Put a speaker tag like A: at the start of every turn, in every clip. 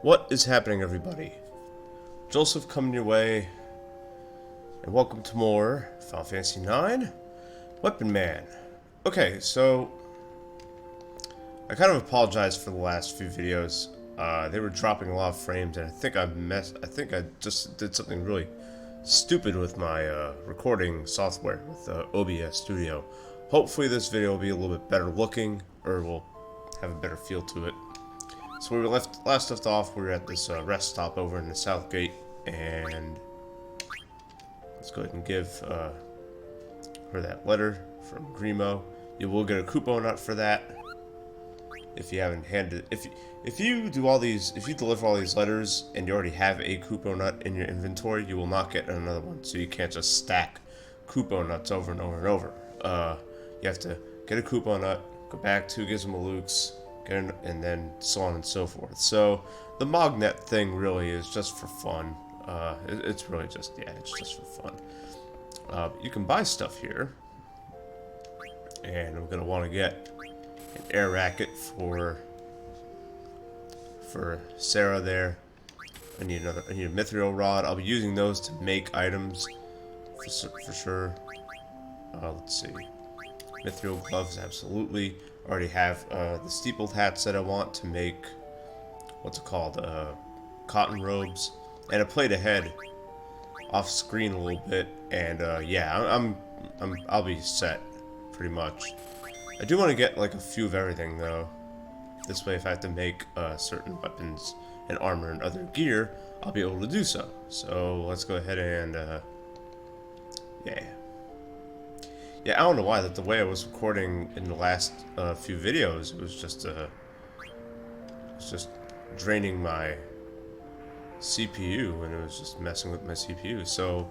A: What is happening, everybody? Joseph coming your way, and welcome to more Final Fantasy IX Weapon Man. Okay, so I kind of apologize for the last few videos. They were dropping a lot of frames, and I think I just did something really stupid with my recording software with OBS Studio. Hopefully, this video will be a little bit better looking, or will have a better feel to it. So we were last left off, we were at this rest stop over in the South Gate, and let's go ahead and give her that letter from Grimo. You will get a coupon nut for that if you haven't handed. If you do all these, if you deliver all these letters and you already have a coupon nut in your inventory, you will not get another one. So you can't just stack coupon nuts over and over and over. You have to get a coupon nut, go back to Gizmaluke's, and then so on and so forth. So the Mognet thing really is just for fun. It's really just, yeah, it's just for fun. You can buy stuff here, and I'm gonna want to get an air racket for Sarah there. I need a mithril rod. I'll be using those to make items for sure. Let's see. Mithril gloves, absolutely. Already have the steepled hats that I want to make, what's it called, cotton robes, and a plate ahead off screen a little bit, and yeah, I'll be set pretty much. I do want to get like a few of everything though. This way, if I have to make certain weapons and armor and other gear, I'll be able to do so. So let's go ahead and yeah. Yeah, I don't know why, that the way I was recording in the last few videos, it was just draining my CPU, and it was just messing with my CPU. So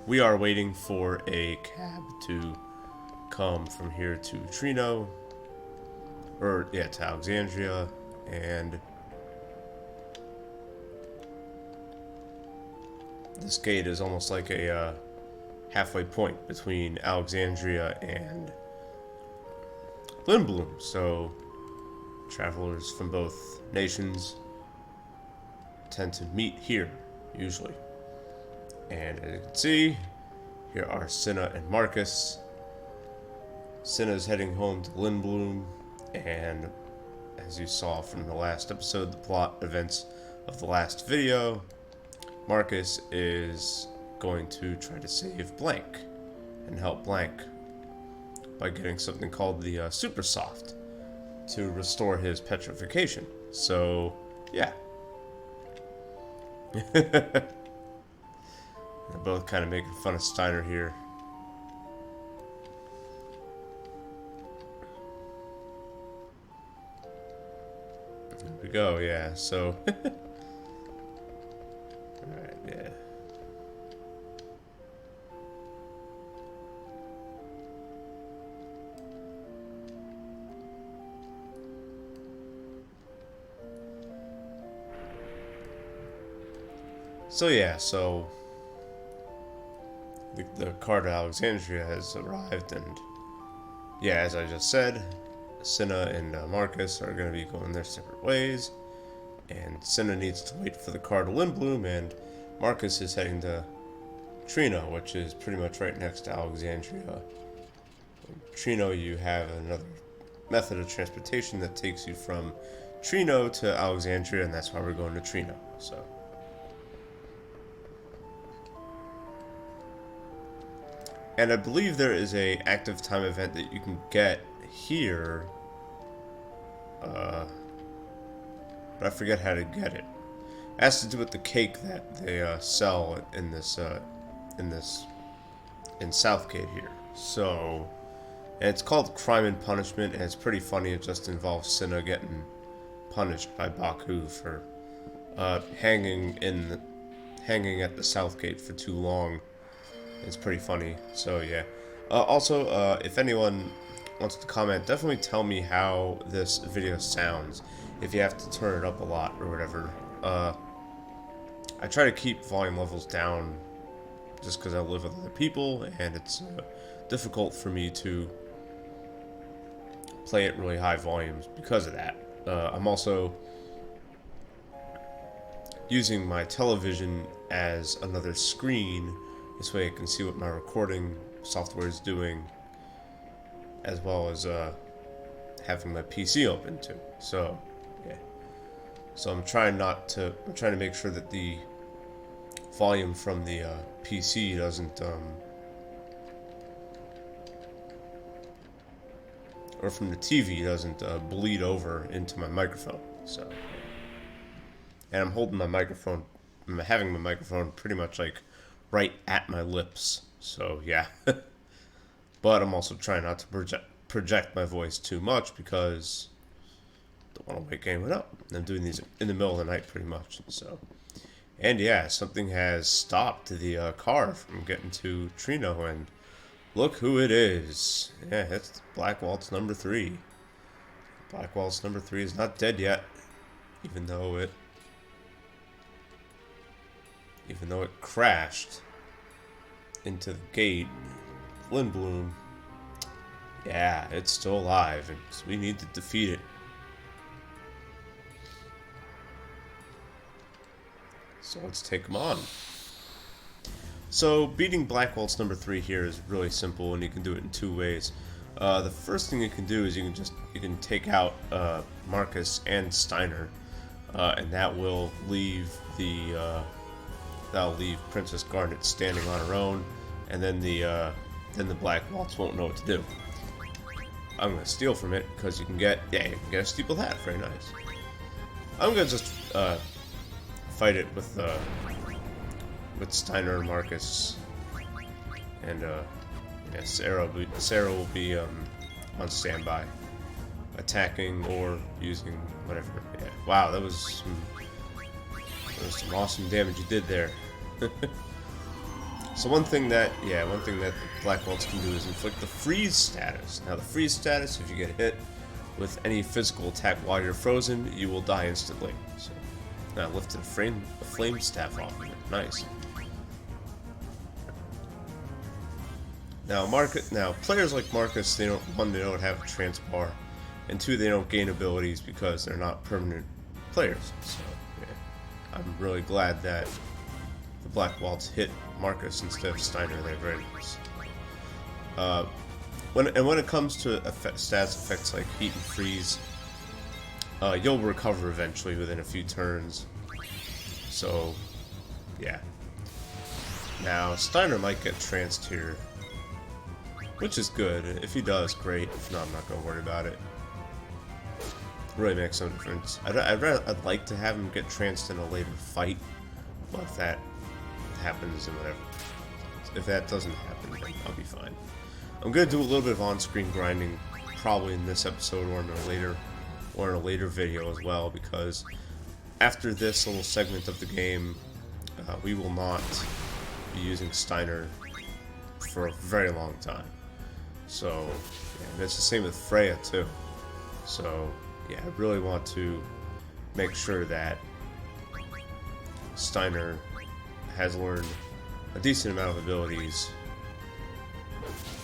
A: we are waiting for a cab to come from here to Treno, or yeah, to Alexandria, and this gate is almost like a halfway point between Alexandria and Lindblum, so travelers from both nations tend to meet here, usually. And as you can see, here are Cinna and Marcus. Cinna is heading home to Lindblum, and as you saw from the last episode, the plot events of the last video, Marcus is going to try to save Blank and help Blank by getting something called the Super Soft to restore his petrification. So, yeah. They're both kind of making fun of Steiner here. There we go, yeah, so alright, yeah. So yeah, so the car to Alexandria has arrived, and yeah, as I just said, Cinna and Marcus are going to be going their separate ways, and Cinna needs to wait for the car to Lindblum, and Marcus is heading to Treno, which is pretty much right next to Alexandria. In Treno, you have another method of transportation that takes you from Treno to Alexandria, and that's why we're going to Treno. So. And I believe there is a active time event that you can get here, but I forget how to get it. It has to do with the cake that they sell in Southgate here. So, and it's called Crime and Punishment, and it's pretty funny. It just involves Cinna getting punished by Baku for hanging at the Southgate for too long. It's pretty funny, so yeah. Also, if anyone wants to comment, definitely tell me how this video sounds, if you have to turn it up a lot or whatever. I try to keep volume levels down just because I live with other people, and it's difficult for me to play at really high volumes because of that. I'm also using my television as another screen. This way I can see what my recording software is doing, as well as having my PC open too. So, yeah. So I'm trying to make sure that the volume from the PC doesn't, or from the TV doesn't bleed over into my microphone. So, and I'm holding my microphone, I'm having my microphone pretty much like right at my lips. So yeah, but I'm also trying not to project my voice too much because I don't want to wake anyone up. I'm doing these in the middle of the night pretty much. So, and yeah, something has stopped the car from getting to Treno, and look who it is. Yeah, it's Black Waltz number 3. Black Waltz number 3 is not dead yet, even though it crashed into the gate. Lindblom. Yeah, it's still alive, and so we need to defeat it. So let's take him on. So beating Black Waltz number 3 here is really simple, and you can do it in 2 ways. The first thing you can do is you can take out Marcus and Steiner, and that will leave that'll leave Princess Garnet standing on her own, and then the Black Waltz won't know what to do. I'm gonna steal from it because you can get a steepled hat. Very nice. I'm gonna just fight it with Steiner and Marcus, and yeah, Sarah will be on standby, attacking or using whatever. Yeah. Wow, that was some awesome damage you did there. So one thing that the Black Waltz can do is inflict the freeze status. Now the freeze status, if you get hit with any physical attack while you're frozen, you will die instantly. So now lifted a flame staff off of it. Nice. Now players like Marcus, they don't have a trance bar, and 2, they don't gain abilities because they're not permanent players. So yeah, I'm really glad that the Black Waltz hit Marcus instead of Steiner there. Very nice. When it comes to stats effects like heat and freeze, you'll recover eventually within a few turns. So yeah. Now Steiner might get tranced here, which is good. If he does, great. If not, I'm not gonna worry about it. Really makes some difference. I'd like to have him get tranced in a later fight, but if that happens, and whatever. If that doesn't happen, then I'll be fine. I'm gonna do a little bit of on-screen grinding, probably in this episode or in a later video as well, because after this little segment of the game, we will not be using Steiner for a very long time. So, yeah, that's the same with Freya too. So, yeah, I really want to make sure that Steiner has learned a decent amount of abilities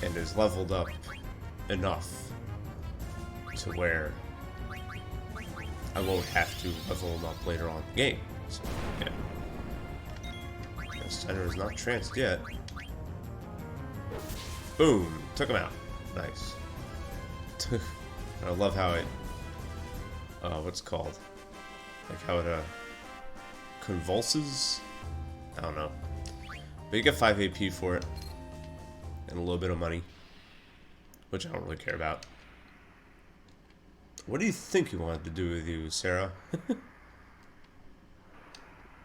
A: and is leveled up enough to where I won't have to level him up later on in the game. So, yeah. Steiner is not tranced yet. Boom! Took him out. Nice. I love how it... what's it called? Like how it, convulses? I don't know. But you get 5 AP for it. And a little bit of money. Which I don't really care about. What do you think he wanted to do with you, Sarah?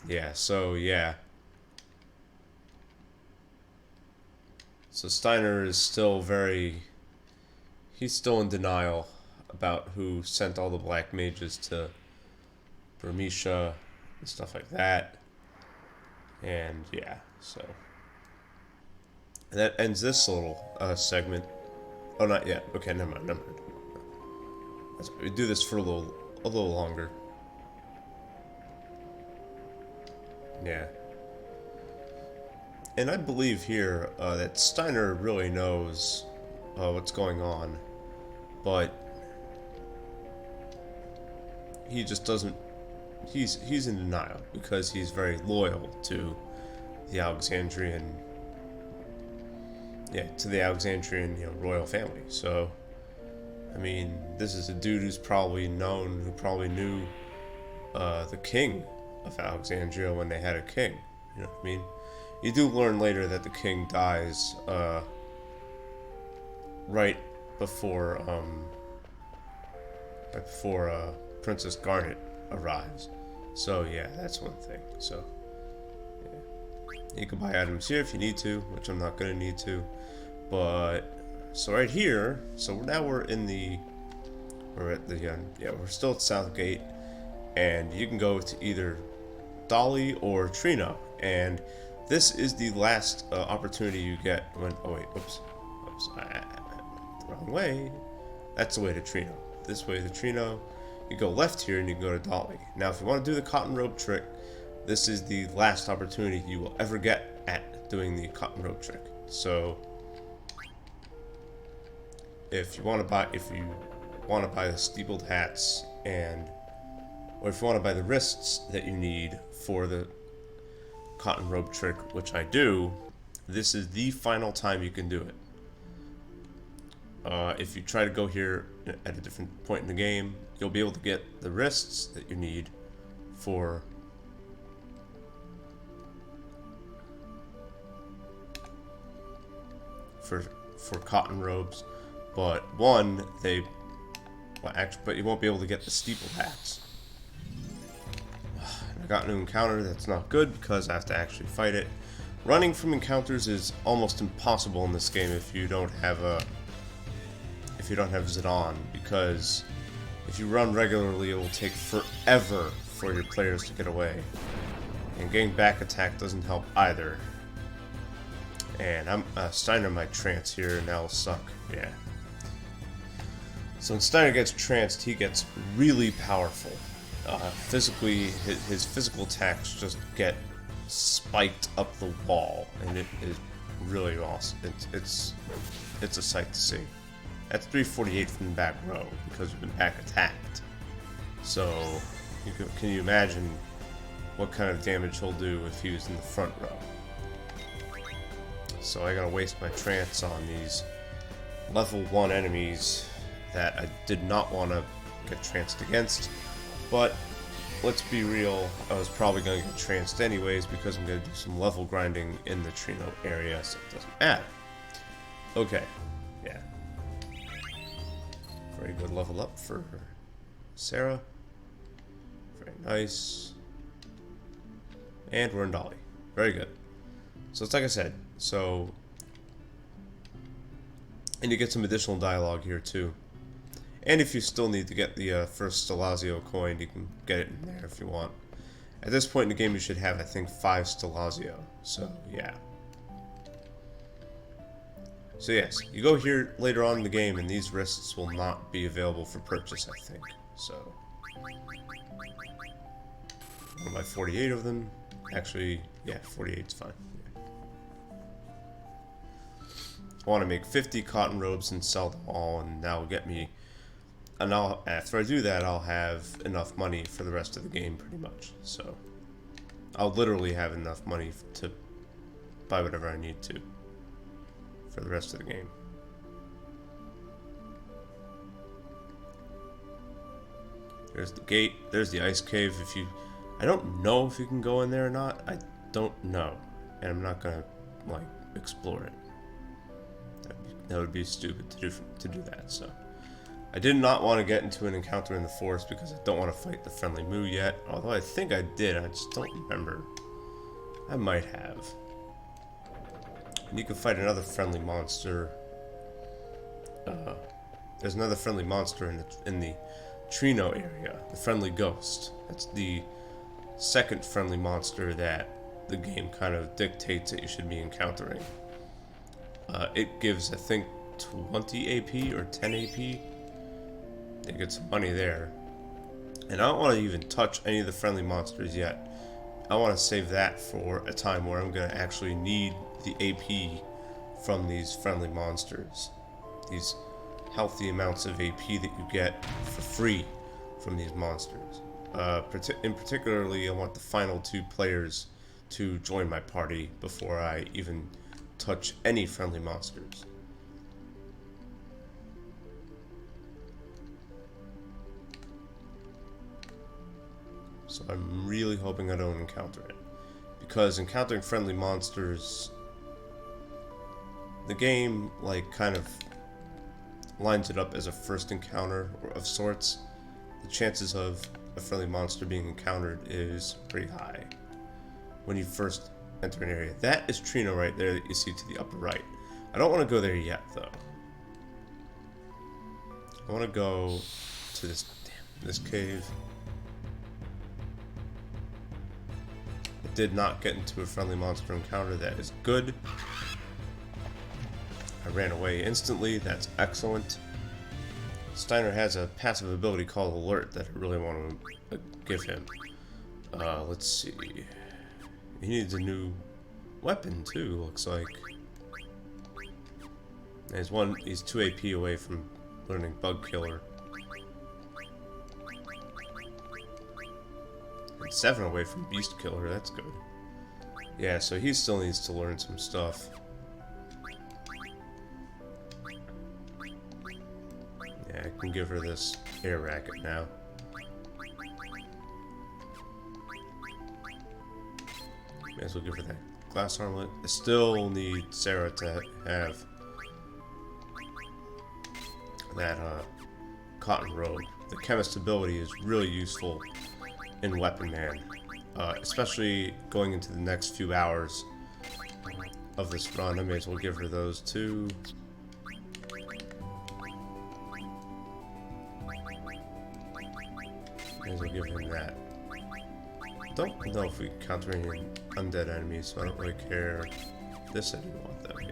A: Yeah, so, yeah. So Steiner is still he's still in denial about who sent all the black mages to Burmecia and stuff like that. And yeah, so. And that ends this little segment. Oh, not yet. Okay, never mind. We do this for a little longer. Yeah. And I believe here that Steiner really knows what's going on, but he just doesn't he's in denial because he's very loyal to the Alexandrian, royal family. So, I mean, this is a dude who probably knew the king of Alexandria when they had a king. You know what I mean? You do learn later that the king dies right before Princess Garnet arrives. So yeah, that's one thing. So yeah. You can buy items here if you need to, which I'm not gonna need to. But so right here, so now we're still at Southgate, and you can go to either Dolly or Treno, and this is the last opportunity you get when. Oh wait, oops, the wrong way. That's the way to Treno. This way to Treno. You go left here and you can go to Dolly. Now, if you want to do the cotton rope trick, this is the last opportunity you will ever get at doing the cotton rope trick. So, if you want to buy the steepled hats or if you want to buy the wrists that you need for the cotton rope trick, which I do, this is the final time you can do it. If you try to go here at a different point in the game, you'll be able to get the wrists that you need for cotton robes, but but you won't be able to get the steeple hats. I got an encounter that's not good because I have to actually fight it. Running from encounters is almost impossible in this game if you don't have Zidane, because if you run regularly, it will take forever for your players to get away. And getting back attack doesn't help either. And Steiner might trance here, and that'll suck. Yeah. So when Steiner gets tranced, he gets really powerful. Physically, his physical attacks just get spiked up the wall, and it is really awesome. It's a sight to see. That's 348 from the back row because you've been back attacked. So, can you imagine what kind of damage he'll do if he was in the front row? So I gotta waste my trance on these level 1 enemies that I did not want to get tranced against. But let's be real, I was probably going to get tranced anyways because I'm going to do some level grinding in the Treno area, so it doesn't matter. Okay, yeah. Very good level up for Sarah. Very nice. And we're in Dolly. Very good. So it's like I said, and you get some additional dialogue here too. And if you still need to get the first Stellazio coin, you can get it in there if you want. At this point in the game, you should have, I think, 5 Stellazio. So, yeah. So, yes, you go here later on in the game, and these wrists will not be available for purchase, I think. So, I'll buy 48 of them. Actually, yeah, 48 is fine. Yeah. I want to make 50 cotton robes and sell them all, and that will get me. And after I do that, I'll have enough money for the rest of the game, pretty much. So, I'll literally have enough money to buy whatever I need to for the rest of the game. There's the gate. There's the ice cave. I don't know if you can go in there or not. I don't know, and I'm not gonna explore it. That would be stupid to do that. So. I did not want to get into an encounter in the forest because I don't want to fight the friendly Moo yet. Although I think I did, I just don't remember. I might have. And you can fight another friendly monster. There's another friendly monster in the Treno area, the friendly ghost. That's the second friendly monster that the game kind of dictates that you should be encountering. It gives, I think, 20 AP or 10 AP. They get some money there. And I don't want to even touch any of the friendly monsters yet. I want to save that for a time where I'm going to actually need the AP from these friendly monsters. These healthy amounts of AP that you get for free from these monsters. In particularly, I want the final 2 players to join my party before I even touch any friendly monsters. So I'm really hoping I don't encounter it. Because encountering friendly monsters, the game like kind of lines it up as a first encounter of sorts. The chances of a friendly monster being encountered is pretty high when you first enter an area. That is Treno right there that you see to the upper right. I don't want to go there yet though. I want to go to this cave. I did not get into a friendly monster encounter. That is good. I ran away instantly. That's excellent. Steiner has a passive ability called Alert that I really want to give him. Let's see. He needs a new weapon too, looks like. He's 2 AP away from learning Bug Killer. And 7 away from Beast Killer, that's good. Yeah, so he still needs to learn some stuff. Yeah, I can give her this air racket now. May as well give her that glass armlet. I still need Sarah to have that cotton robe. The chemist ability is really useful in Weapon Man, especially going into the next few hours of this run. I may as well give her those too. May as well give him that. Don't know if we counter any undead enemies, so I don't really care. This I do want though, yeah.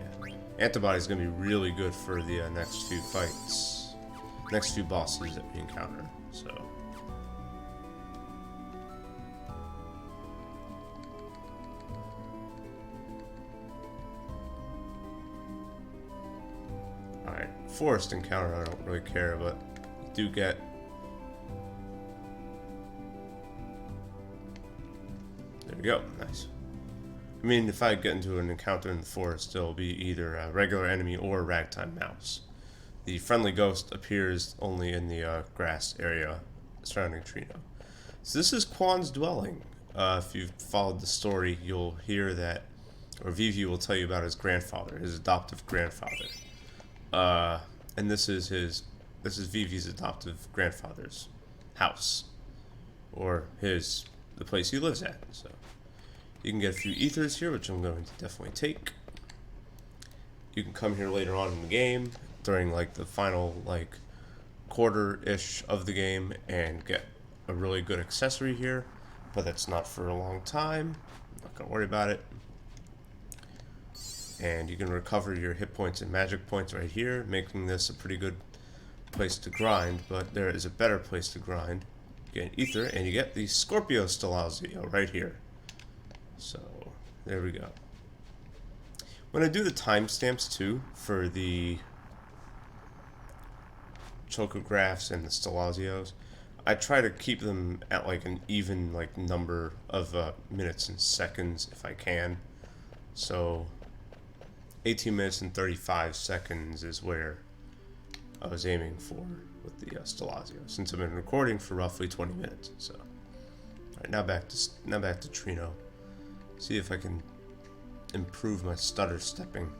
A: Antibody's gonna be really good for the next few fights. Next few bosses that we encounter, so. Alright, forest encounter I don't really care, but you do get there we go, nice. I mean, if I get into an encounter in the forest, it'll be either a regular enemy or a ragtime mouse. The friendly ghost appears only in the grass area surrounding Treno. So this is Quan's dwelling. If you've followed the story, you'll hear that, or Vivi will tell you about his grandfather, his adoptive grandfather. And this is Vivi's adoptive grandfather's house, or the place he lives at. So you can get a few ethers here, which I'm going to definitely take. You can come here later on in the game, during like the final like quarter-ish of the game, and get a really good accessory here, but that's not for a long time. I'm not gonna worry about it. And you can recover your hit points and magic points right here, making this a pretty good place to grind, but there is a better place to grind. You get an ether, and you get the Scorpio Stellazio right here. So, there we go. When I do the timestamps too, for the chocographs and the Stellazios, I try to keep them at like an even like number of minutes and seconds if I can. So 18 minutes and 35 seconds is where I was aiming for with the Stellazio, since I've been recording for roughly 20 minutes. So, all right, now back to Treno. See if I can improve my stutter stepping.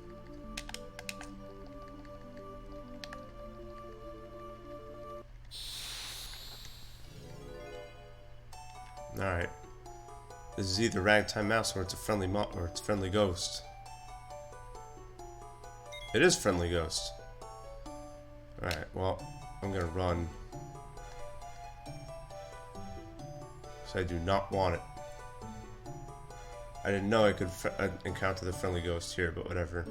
A: Alright. This is either Ragtime Mouse or it's a friendly ghost. It is friendly ghost. Alright, well, I'm gonna run. So I do not want it. I didn't know I could encounter the friendly ghost here, but whatever.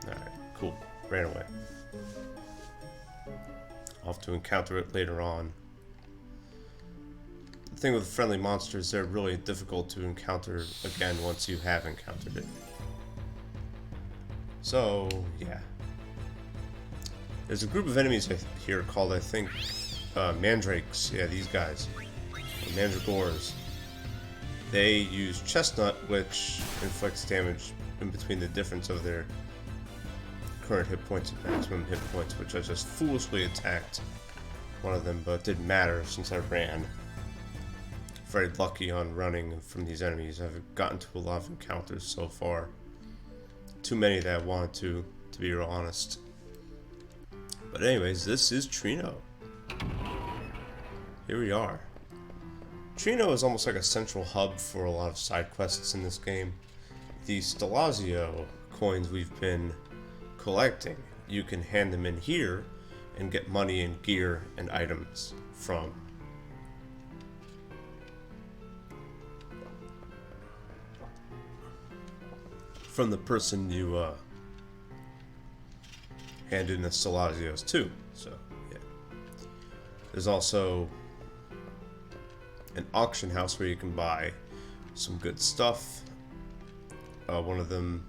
A: Alright, cool. Ran away. I'll have to encounter it later on. The thing with friendly monsters, they're really difficult to encounter again once you have encountered it. So, yeah. There's a group of enemies here called, I think, mandrakes. Yeah, these guys. Mandragores. They use chestnut, which inflicts damage in between the difference of their current hit points and maximum hit points, which I just foolishly attacked one of them, but it didn't matter since I ran. Very lucky on running from these enemies. I've gotten to a lot of encounters so far. Too many that I wanted to be real honest. But anyways, this is Treno. Here we are. Treno is almost like a central hub for a lot of side quests in this game. The Stellazio coins we've been collecting, you can hand them in here and get money and gear and items from. From the person you hand in the Stellazios to. So, yeah. There's also an auction house where you can buy some good stuff. One of them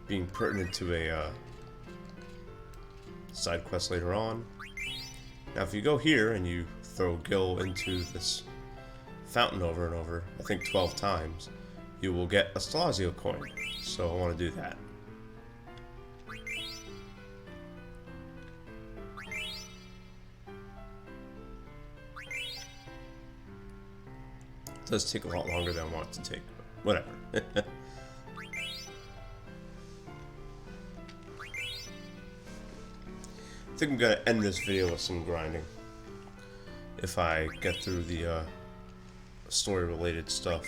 A: being pertinent to a side quest later on. Now if you go here and you throw Gil into this fountain over and over, I think 12 times, you will get a Stellazio coin. So I want to do that. It does take a lot longer than I want it to take, but whatever. I think I'm gonna end this video with some grinding if I get through the story related stuff.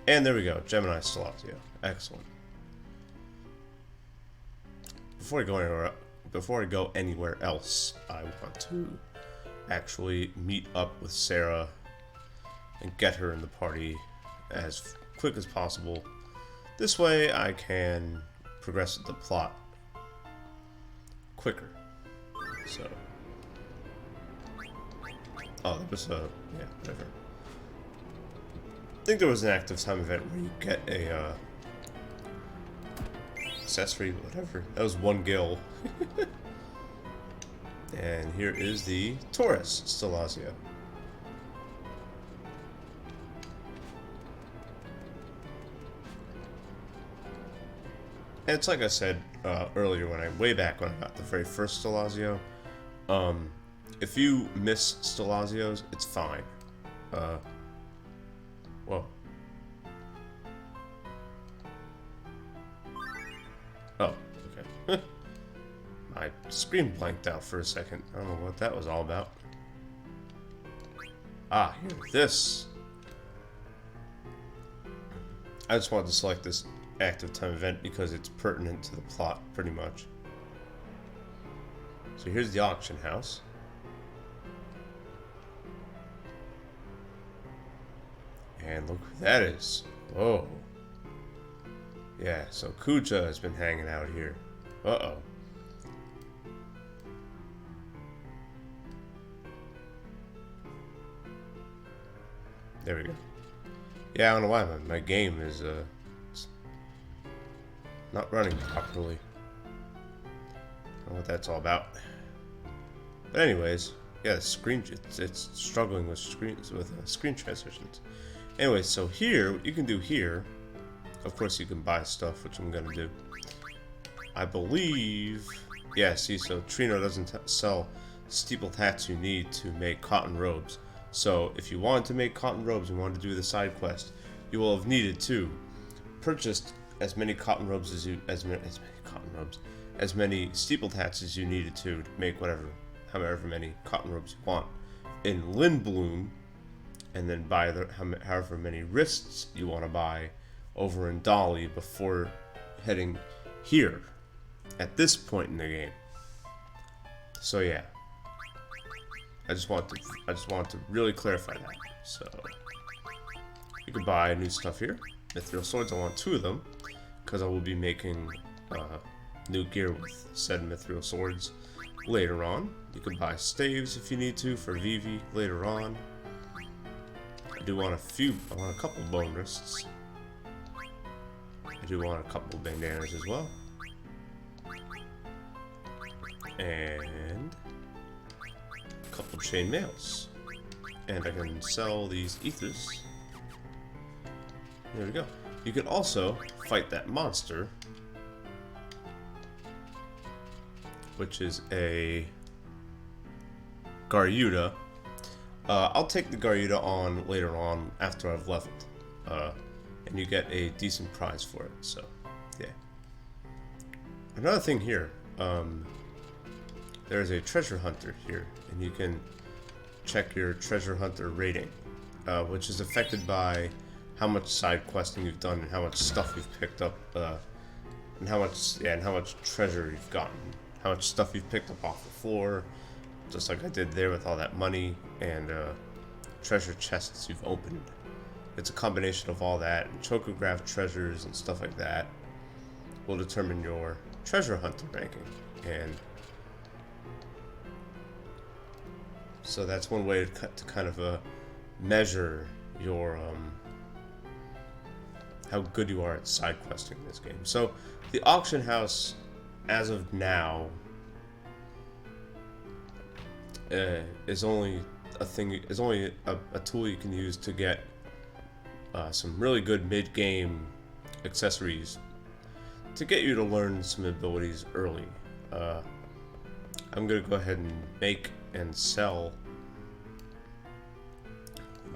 A: And there we go, Gemini Stellazio. Excellent. Before I go anywhere else, I want to actually meet up with Sarah and get her in the party as quick as possible. This way I can progress the plot quicker. So, oh, there was a, yeah, whatever. I think there was an active time event where you get a accessory, whatever. That was 1 gil. And here is the Taurus Stellazio. And it's like I said earlier, way back when I got the very first Stellazio. If you miss Stellazios, it's fine. Whoa. Oh, okay. My screen blanked out for a second. I don't know what that was all about. Ah, here, this. I just wanted to select this active time event because it's pertinent to the plot, pretty much. So here's the auction house. And look who that is. Whoa. Yeah, so Kuja has been hanging out here. Uh-oh. There we go. Yeah, I don't know why my game is not running properly. I don't know what that's all about. But anyways, yeah, the screen, it's struggling with screen transitions. Anyway, so here, what you can do here, of course you can buy stuff, which I'm gonna do. I believe, yeah, see, so Treno doesn't sell steepled hats you need to make cotton robes. So if you wanted to make cotton robes and wanted to do the side quest, you will have needed to purchase as many cotton robes as many steepled hats as you needed to make however many cotton robes you want in Lindblom, and then buy however many wrists you want to buy over in Dolly before heading here at this point in the game. So yeah, I just want to really clarify that. So you can buy new stuff here. Mithril swords, I want 2 of them because I will be making new gear with said mithril swords later on. You can buy staves if you need to for Vivi later on. I want a couple bone wrists. I do want a couple bandanas as well. And some chain mails. And I can sell these ethers. There we go. You can also fight that monster, which is a Garuda. I'll take the Garuda on later on after I've leveled. And you get a decent prize for it, so yeah. Another thing here, there's a treasure hunter here, and you can check your treasure hunter rating, which is affected by how much side questing you've done and how much stuff you've picked up, and how much treasure you've gotten, how much stuff you've picked up off the floor, just like I did there with all that money and treasure chests you've opened. It's a combination of all that, and chocograph treasures and stuff like that will determine your treasure hunter ranking. And so that's one way to kind of measure your how good you are at side questing in this game. So the auction house, as of now, is only a tool you can use to get some really good mid-game accessories to get you to learn some abilities early. I'm gonna go ahead and make and sell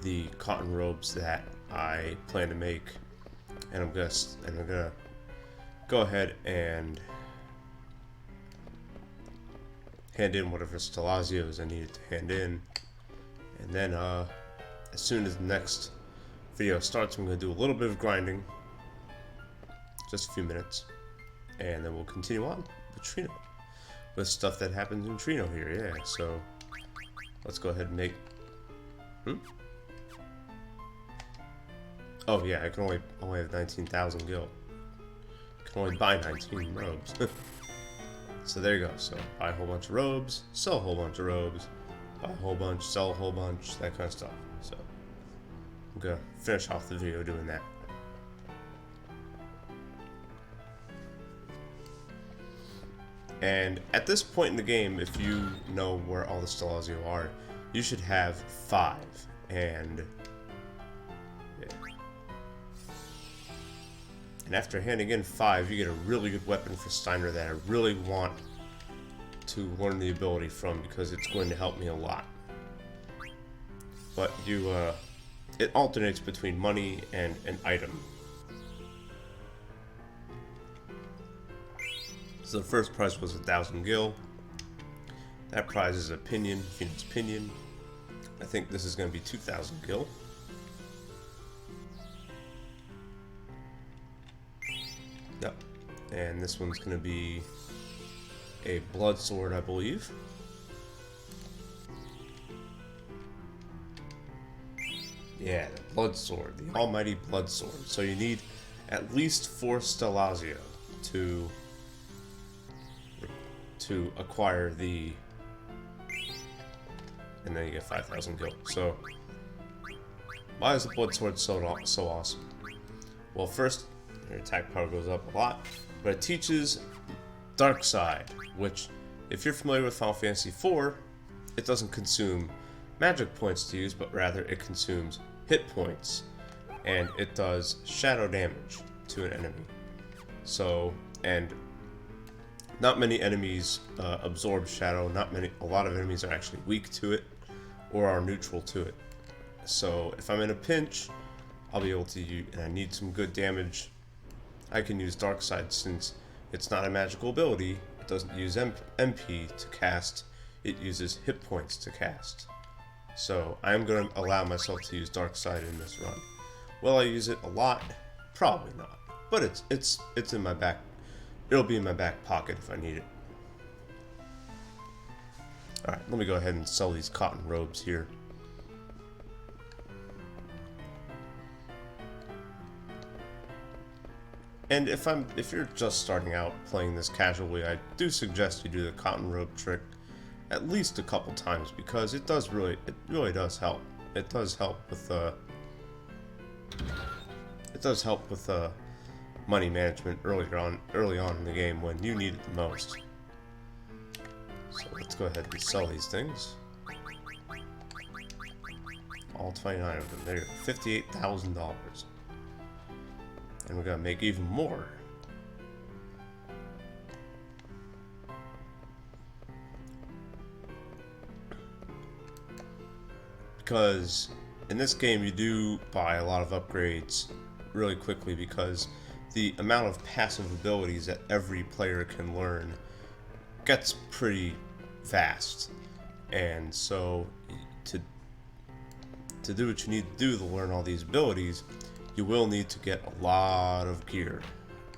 A: the cotton robes that I plan to make, and I'm gonna go ahead and hand in whatever Stellazios I needed to hand in, and then as soon as the next video starts, I'm going to do a little bit of grinding, just a few minutes, and then we'll continue on with Treno, with stuff that happens in Treno here. Yeah, so let's go ahead and make. Oh yeah, I can only have 19,000 gil. I can only buy 19 robes. So there you go. So buy a whole bunch of robes, sell a whole bunch of robes, buy a whole bunch, sell a whole bunch, that kind of stuff. So I'm gonna finish off the video doing that. And at this point in the game, if you know where all the Stellazio are, you should have 5. And yeah. And after handing in 5, you get a really good weapon for Steiner that I really want to learn the ability from, because it's going to help me a lot. But it alternates between money and an item. So the first prize was 1,000 gil. That prize is a pinion, Phoenix pinion. I think this is going to be 2,000 gil. Yep. And this one's going to be a blood sword, I believe. Yeah, the blood sword, the almighty blood sword. So you need at least 4 Stellazio to acquire the, and then you get 5,000 gil. So why is the blood sword so awesome? Well, first, your attack power goes up a lot, but it teaches Darkside, which, if you're familiar with Final Fantasy IV, it doesn't consume magic points to use, but rather it consumes hit points, and it does shadow damage to an enemy. So, and not many enemies absorb shadow. A lot of enemies are actually weak to it or are neutral to it. So if I'm in a pinch, I'll be able to use, and I need some good damage, I can use Darkside. Since it's not a magical ability, it doesn't use MP to cast, it uses hit points to cast. So I'm going to allow myself to use Darkside in this run. Will I use it a lot? Probably not. But it's in my back. It'll be in my back pocket if I need it. Alright, let me go ahead and sell these cotton robes here. And if you're just starting out playing this casually, I do suggest you do the cotton robe trick at least a couple times, because it really does help. It does help with money management early on in the game when you need it the most. So let's go ahead and sell these things. all 29 of them. There you go, $58,000. And we're gonna make even more. Because in this game you do buy a lot of upgrades really quickly, because the amount of passive abilities that every player can learn gets pretty vast. And so to do what you need to do to learn all these abilities, you will need to get a lot of gear.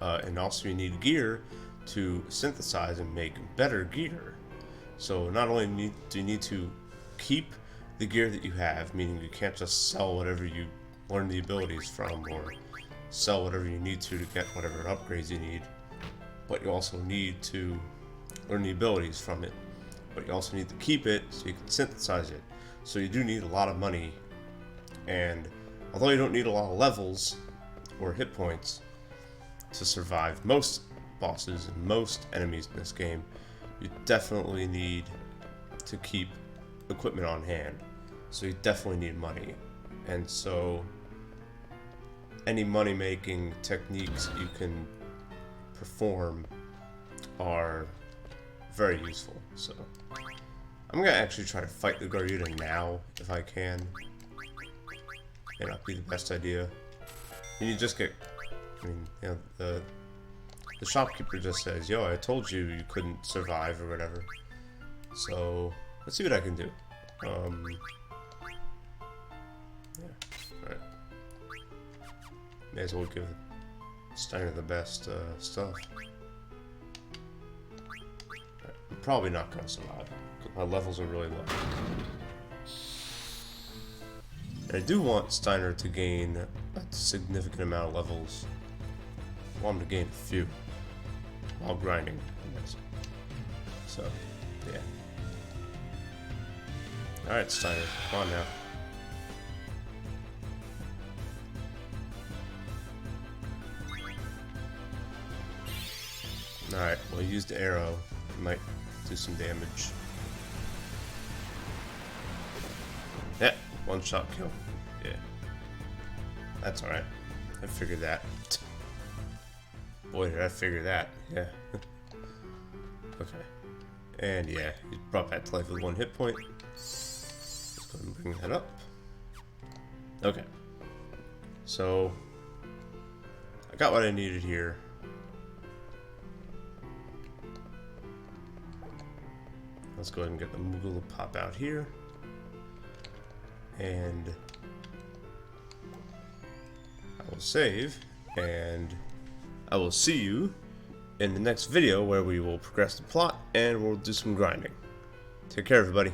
A: And also you need gear to synthesize and make better gear. So not only do you need to keep the gear that you have, meaning you can't just sell whatever you learn the abilities from, or sell whatever you need to get whatever upgrades you need, but you also need to learn the abilities from it. But you also need to keep it so you can synthesize it. So you do need a lot of money, and although you don't need a lot of levels or hit points to survive most bosses and most enemies in this game, you definitely need to keep equipment on hand. So you definitely need money. And so any money making techniques you can perform are very useful. So I'm gonna actually try to fight the Garuda now if I can. May not be the best idea. And you just get, I mean, you know, the shopkeeper just says, yo, I told you you couldn't survive or whatever. So let's see what I can do. Yeah, alright. May as well give Steiner the best stuff. Right. I'm probably not going to survive, because my levels are really low. And I do want Steiner to gain a significant amount of levels. I want him to gain a few while grinding. So, yeah. Alright, Steiner, come on now. Alright, well, use the arrow. It might do some damage. Yeah, one shot kill. Yeah. That's alright. I figured that. Boy, did I figure that. Yeah. Okay. And yeah, he brought back to life with 1 hit point. Let's go ahead and bring that up. Okay. So, I got what I needed here. Let's go ahead and get the Moogle to pop out here. And I will save, and I will see you in the next video where we will progress the plot and we'll do some grinding. Take care, everybody.